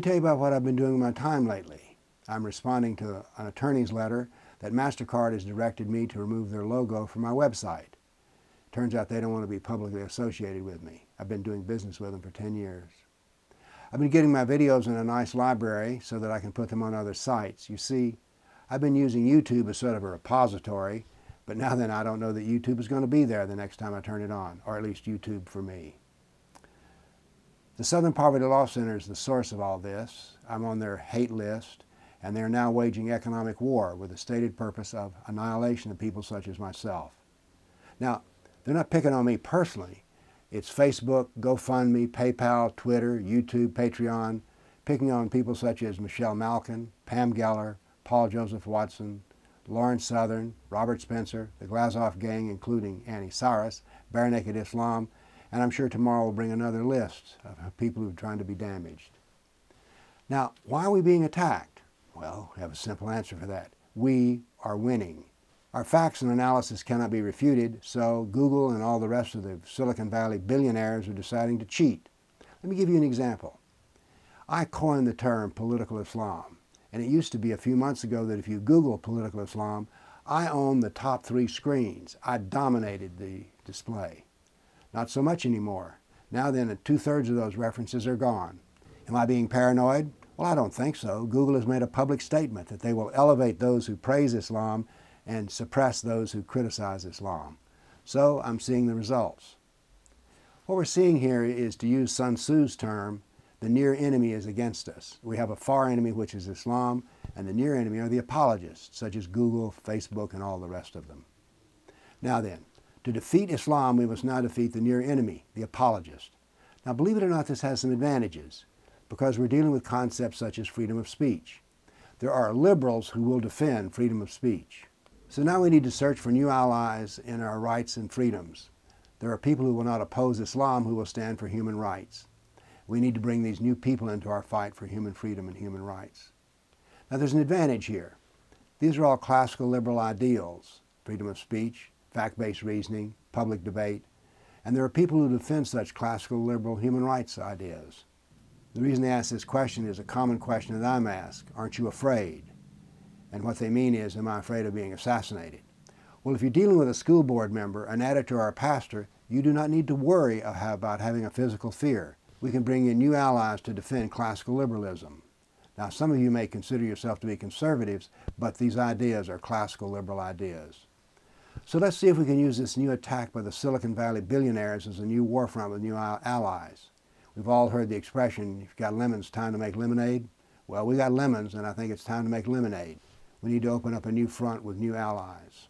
me tell you about what I've been doing with my time lately. I'm responding to an attorney's letter that MasterCard has directed me to remove their logo from my website. Turns out they don't want to be publicly associated with me. I've been doing business with them for 10 years. I've been getting my videos in a nice library so that I can put them on other sites. You see, I've been using YouTube as sort of a repository, but now then I don't know that YouTube is going to be there the next time I turn it on, or at least YouTube for me. The Southern Poverty Law Center is the source of all this. I'm on their hate list, and they're now waging economic war with the stated purpose of annihilation of people such as myself. Now, they're not picking on me personally. It's Facebook, GoFundMe, PayPal, Twitter, YouTube, Patreon, picking on people such as Michelle Malkin, Pam Geller, Paul Joseph Watson, Lawrence Southern, Robert Spencer, the Glazoff Gang, including Annie Saris, Bare Naked Islam, and I'm sure tomorrow will bring another list of people who are trying to be damaged. Now, why are we being attacked? Well, we have a simple answer for that. We are winning. Our facts and analysis cannot be refuted, so Google and all the rest of the Silicon Valley billionaires are deciding to cheat. Let me give you an example. I coined the term political Islam, and it used to be a few months ago that if you Google political Islam, I owned the top 3 screens. I dominated the display. Not so much anymore. Now then, 2/3 of those references are gone. Am I being paranoid? Well, I don't think so. Google has made a public statement that they will elevate those who praise Islam and suppress those who criticize Islam. So I'm seeing the results. What we're seeing here is, to use Sun Tzu's term, the near enemy is against us. We have a far enemy, which is Islam, and the near enemy are the apologists, such as Google, Facebook, and all the rest of them. Now then, to defeat Islam, we must now defeat the near enemy, the apologist. Now, believe it or not, this has some advantages, because we're dealing with concepts such as freedom of speech. There are liberals who will defend freedom of speech. So now we need to search for new allies in our rights and freedoms. There are people who will not oppose Islam who will stand for human rights. We need to bring these new people into our fight for human freedom and human rights. Now there's an advantage here. These are all classical liberal ideals: freedom of speech, fact-based reasoning, public debate, and there are people who defend such classical liberal human rights ideas. The reason they ask this question is a common question that I'm asked: aren't you afraid? And what they mean is, am I afraid of being assassinated? Well, if you're dealing with a school board member, an editor, or a pastor, you do not need to worry about having a physical fear. We can bring in new allies to defend classical liberalism. Now, some of you may consider yourself to be conservatives, but these ideas are classical liberal ideas. So let's see if we can use this new attack by the Silicon Valley billionaires as a new war front with new allies. We've all heard the expression, if you've got lemons, time to make lemonade. Well, we got lemons, and I think it's time to make lemonade. We need to open up a new front with new allies.